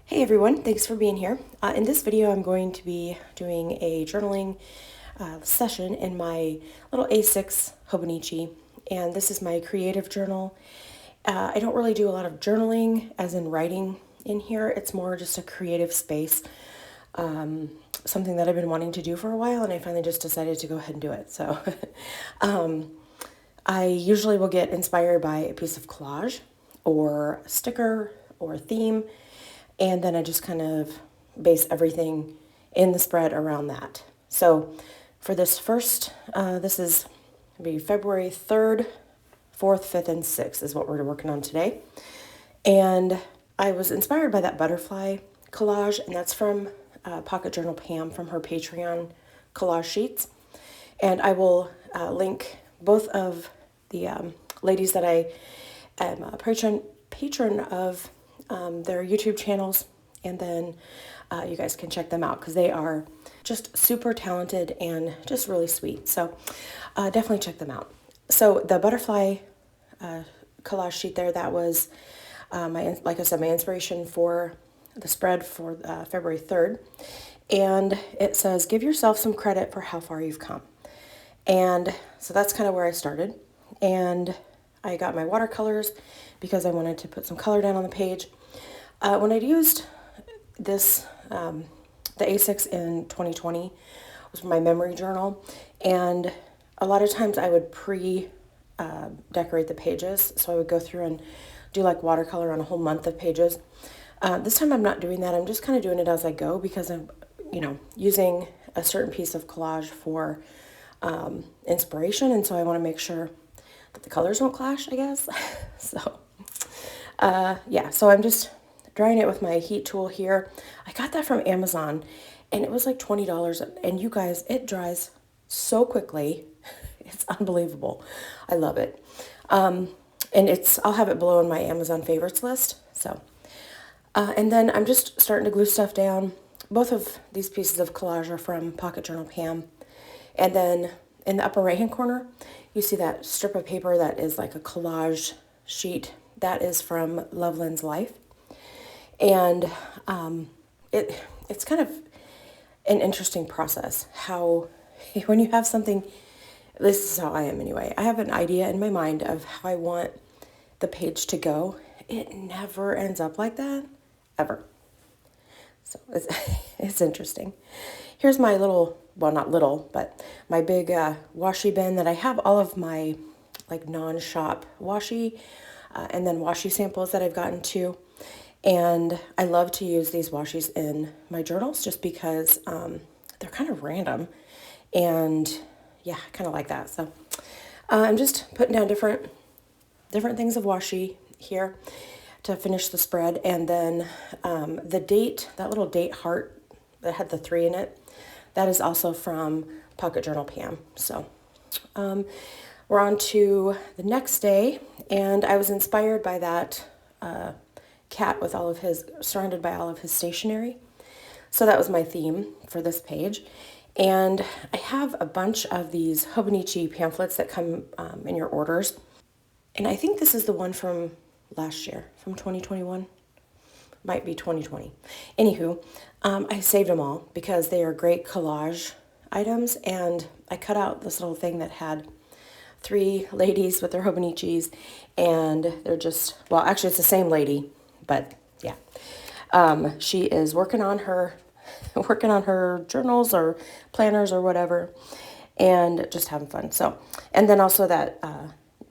Hey everyone, thanks for being here. In this video, I'm going to be doing a journaling session in my little A6 Hobonichi, and this is my creative journal. I don't really do a lot of journaling, as in writing in here. It's more just a creative space, something that I've been wanting to do for a while, and I finally just decided to go ahead and do it. So I usually will get inspired by a piece of collage or a sticker or a theme, and then I just kind of base everything in the spread around that. So for this first, this is maybe February 3rd, 4th, 5th, and 6th is what we're working on today. And I was inspired by that butterfly collage, and that's from Pocket Journal Pam from her Patreon collage sheets. And I will link both of the ladies that I am a patron of their YouTube channels, and then you guys can check them out because they are just super talented and just really sweet. So definitely check them out. So the butterfly collage sheet there, that was like I said, my inspiration for the spread for February 3rd. And it says, give yourself some credit for how far you've come. And so that's kind of where I started. And I got my watercolors because I wanted to put some color down on the page. When I used this, the A6 in 2020 was my memory journal, and a lot of times I would decorate the pages. So I would go through and do like watercolor on a whole month of pages. This time I'm not doing that. I'm just kind of doing it as I go because I'm, using a certain piece of collage for inspiration, and so I want to make sure that the colors won't clash, I guess. So yeah, so I'm just drying it with my heat tool here. I got that from Amazon, and it was like $20, and you guys, it dries so quickly. It's unbelievable. I love it. And I'll have it below in my Amazon favorites list. So, and then I'm just starting to glue stuff down. Both of these pieces of collage are from Pocket Journal Pam. And then in the upper right-hand corner, you see that strip of paper that is like a collage sheet. That is from Loveland's Life. And it's kind of an interesting process how when you have something, this is how I am anyway. I have an idea in my mind of how I want the page to go. It never ends up like that, ever. So it's interesting. Here's my little, well, not little, but my big washi bin that I have all of my like non-shop washi and then washi samples that I've gotten too. And I love to use these washis in my journals just because they're kind of random. And yeah, I kind of like that. So I'm just putting down different things of washi here to finish the spread. And then the date, that little date heart that had the 3 in it, that is also from Pocket Journal Pam. So we're on to the next day, and I was inspired by that cat with surrounded by all of his stationery. So that was my theme for this page. And I have a bunch of these Hobonichi pamphlets that come in your orders. And I think this is the one from last year, from 2021. Might be 2020. Anywho, I saved them all because they are great collage items. And I cut out this little thing that had 3 ladies with their Hobonichis. And they're just, well, actually it's the same lady, but yeah. She is working on her journals or planners or whatever, and just having fun. So, and then also that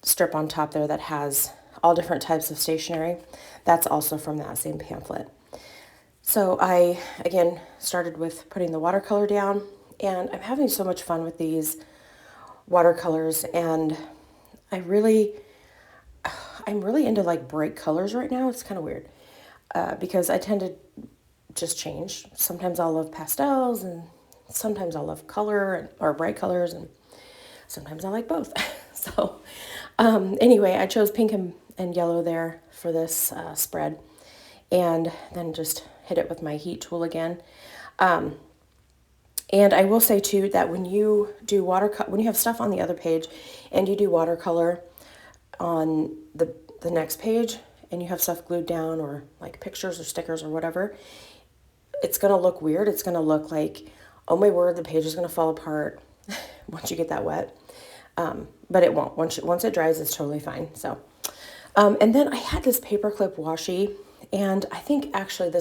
strip on top there that has all different types of stationery, that's also from that same pamphlet. So I, again, started with putting the watercolor down, and I'm having so much fun with these watercolors, and I'm really into like bright colors right now. It's kind of weird because I tend to just change. Sometimes I'll love pastels, and sometimes I'll love color or bright colors, and sometimes I like both. So anyway, I chose pink and yellow there for this spread, and then just hit it with my heat tool again. And I will say too that when you do when you have stuff on the other page and you do watercolor on the next page, and you have stuff glued down or like pictures or stickers or whatever, it's going to look weird. It's going to look like, oh my word, the page is going to fall apart once you get that wet. But it won't. Once it dries, it's totally fine. So, and then I had this paperclip washi, and I think actually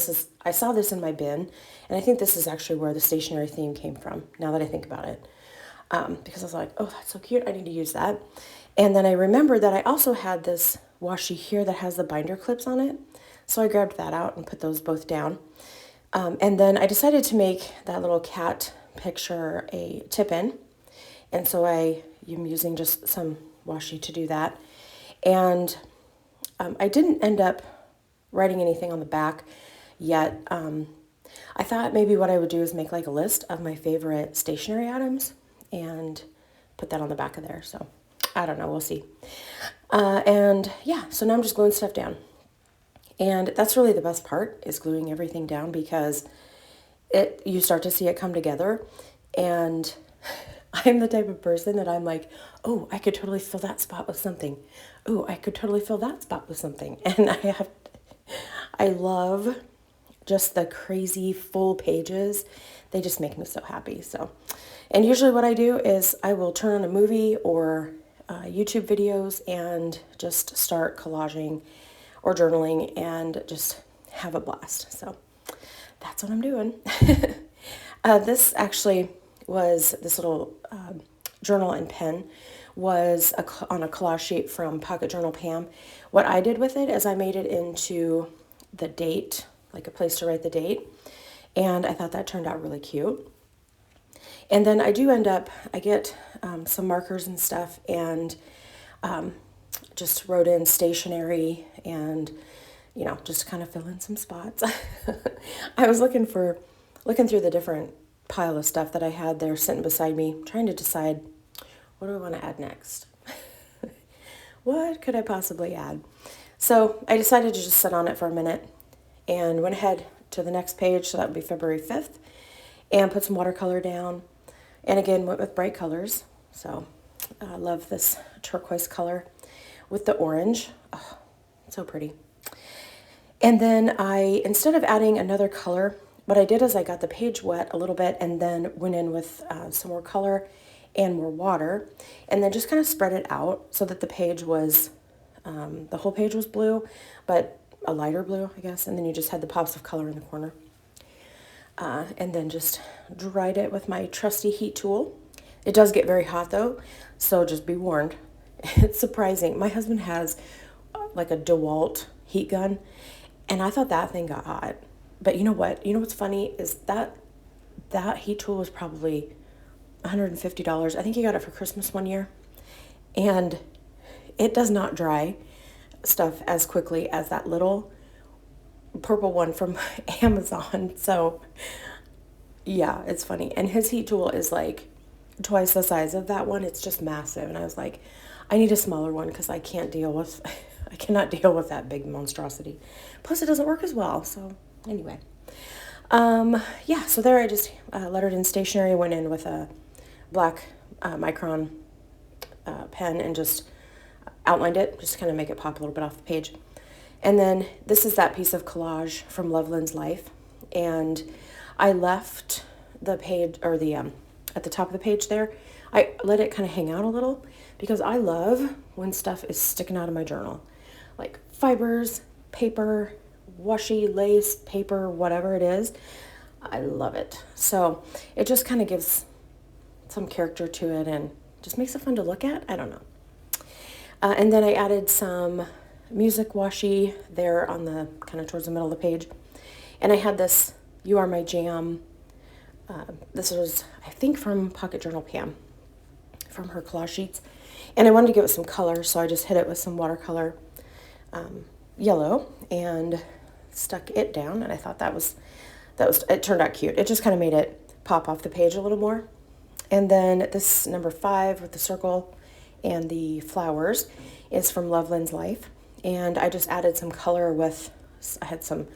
I saw this in my bin, and I think this is actually where the stationery theme came from, now that I think about it. Because I was like, oh, that's so cute. I need to use that. And then I remembered that I also had this washi here that has the binder clips on it. So I grabbed that out and put those both down. And then I decided to make that little cat picture a tip-in. And so I am using just some washi to do that. And I didn't end up writing anything on the back yet. I thought maybe what I would do is make like a list of my favorite stationery items and put that on the back of there. So I don't know, we'll see. And yeah, so now I'm just gluing stuff down. And that's really the best part, is gluing everything down, because you start to see it come together. And I'm the type of person that I'm like, oh, I could totally fill that spot with something. Oh, I could totally fill that spot with something. And I love just the crazy full pages. They just make me so happy. So, and usually what I do is I will turn on a movie or YouTube videos and just start collaging or journaling and just have a blast. So that's what I'm doing. This actually was, this little journal and pen was on a collage sheet from Pocket Journal Pam. What I did with it is I made it into the date, like a place to write the date. And I thought that turned out really cute. And then I get some markers and stuff, and just wrote in stationery and, just kind of fill in some spots. I was looking through the different pile of stuff that I had there sitting beside me, trying to decide, what do I want to add next? What could I possibly add? So I decided to just sit on it for a minute and went ahead to the next page, so that would be February 5th, and put some watercolor down. And again, went with bright colors. So I love this turquoise color with the orange. Oh, so pretty. And then instead of adding another color, what I did is I got the page wet a little bit and then went in with some more color and more water, and then just kind of spread it out so that the page was, the whole page was blue, but a lighter blue, I guess. And then you just had the pops of color in the corner. And then just dried it with my trusty heat tool. It does get very hot though, so just be warned. It's surprising. My husband has like a DeWalt heat gun, and I thought that thing got hot. But you know what? You know what's funny is that heat tool was probably $150. I think he got it for Christmas one year. And it does not dry stuff as quickly as that little purple one from Amazon. So yeah, it's funny. And his heat tool is like twice the size of that one. It's just massive. And I was like, I need a smaller one because I cannot deal with that big monstrosity. Plus it doesn't work as well. So anyway, yeah, so there I just lettered in stationery, went in with a black micron pen and just outlined it, just kind of make it pop a little bit off the page. And then this is that piece of collage from Loveland's Life. And I left the page, or at the top of the page there, I let it kind of hang out a little, because I love when stuff is sticking out of my journal. Like fibers, paper, washi, lace, paper, whatever it is. I love it. So it just kind of gives some character to it and just makes it fun to look at. I don't know. And then I added some music washi there on the kind of towards the middle of the page. And I had this You Are My Jam. This was, I think, from Pocket Journal Pam, from her collage sheets. And I wanted to give it some color, so I just hit it with some watercolor yellow and stuck it down. And I thought it turned out cute. It just kind of made it pop off the page a little more. And then this number 5 with the circle and the flowers is from Loveland's Life. And I just added some color with, I had some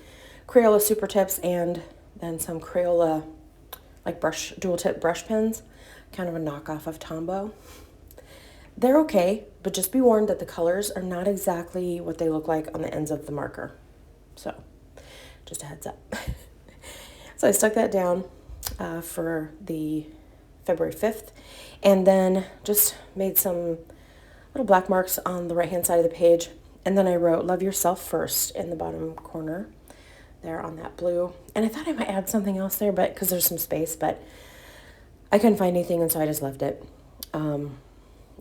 Crayola Super Tips and then some Crayola like dual tip brush pens, kind of a knockoff of Tombow. they're okay, but just be warned that the colors are not exactly what they look like on the ends of the marker. So just a heads up. So I stuck that down for the February 5th, and then just made some little black marks on the right-hand side of the page. And then I wrote, "Love yourself first" in the bottom corner there on that blue. And I thought I might add something else there, but because there's some space, but I couldn't find anything, and so I just left it.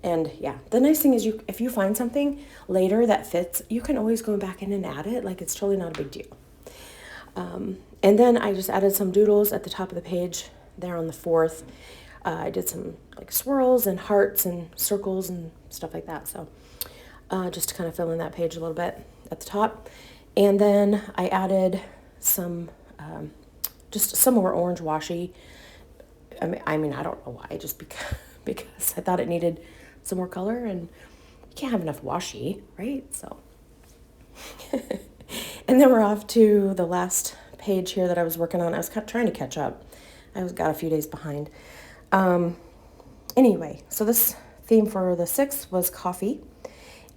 And yeah, the nice thing is if you find something later that fits, you can always go back in and add it. Like, it's totally not a big deal. And then I just added some doodles at the top of the page there on the 4th. I did some like swirls and hearts and circles and stuff like that. So just to kind of fill in that page a little bit at the top. And then I added some, just some more orange washi. I mean, I don't know why, just because I thought it needed some more color, and you can't have enough washi, right? So, and then we're off to the last page here that I was working on. I was trying to catch up. I got a few days behind. Anyway, so this theme for the 6th was coffee,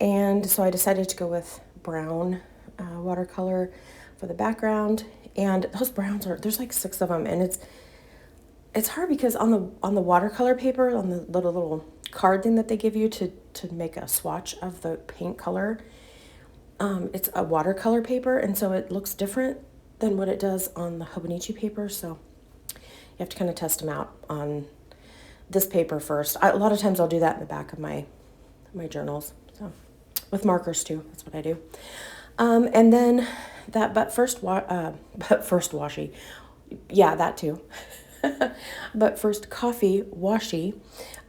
and so I decided to go with brown watercolor for the background. And those browns there's like 6 of them, and it's hard because on the watercolor paper, on the little card thing that they give you to make a swatch of the paint color, it's a watercolor paper, and so it looks different than what it does on the Hobonichi paper. So you have to kind of test them out on this paper first. A lot of times I'll do that in the back of my journals. So with markers too, that's what I do. And then that but first washi, yeah, that too. But first coffee washi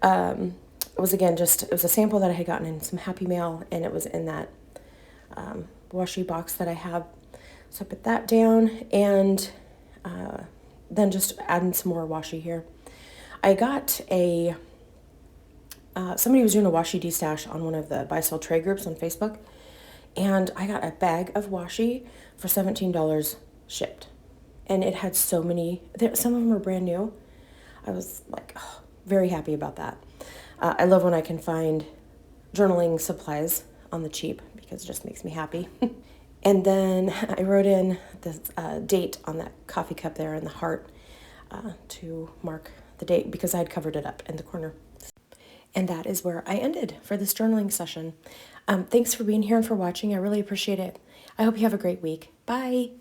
was it was a sample that I had gotten in some Happy Mail, and it was in that washi box that I have. So I put that down, and then just adding some more washi here. I got somebody was doing a washi de-stash on one of the buy sell trade groups on Facebook, and I got a bag of washi for $17 shipped. And it had so many, some of them were brand new. I was like, oh, very happy about that. I love when I can find journaling supplies on the cheap, because it just makes me happy. And then I wrote in the date on that coffee cup there in the heart to mark the date, because I had covered it up in the corner. And that is where I ended for this journaling session. Thanks for being here and for watching. I really appreciate it. I hope you have a great week. Bye.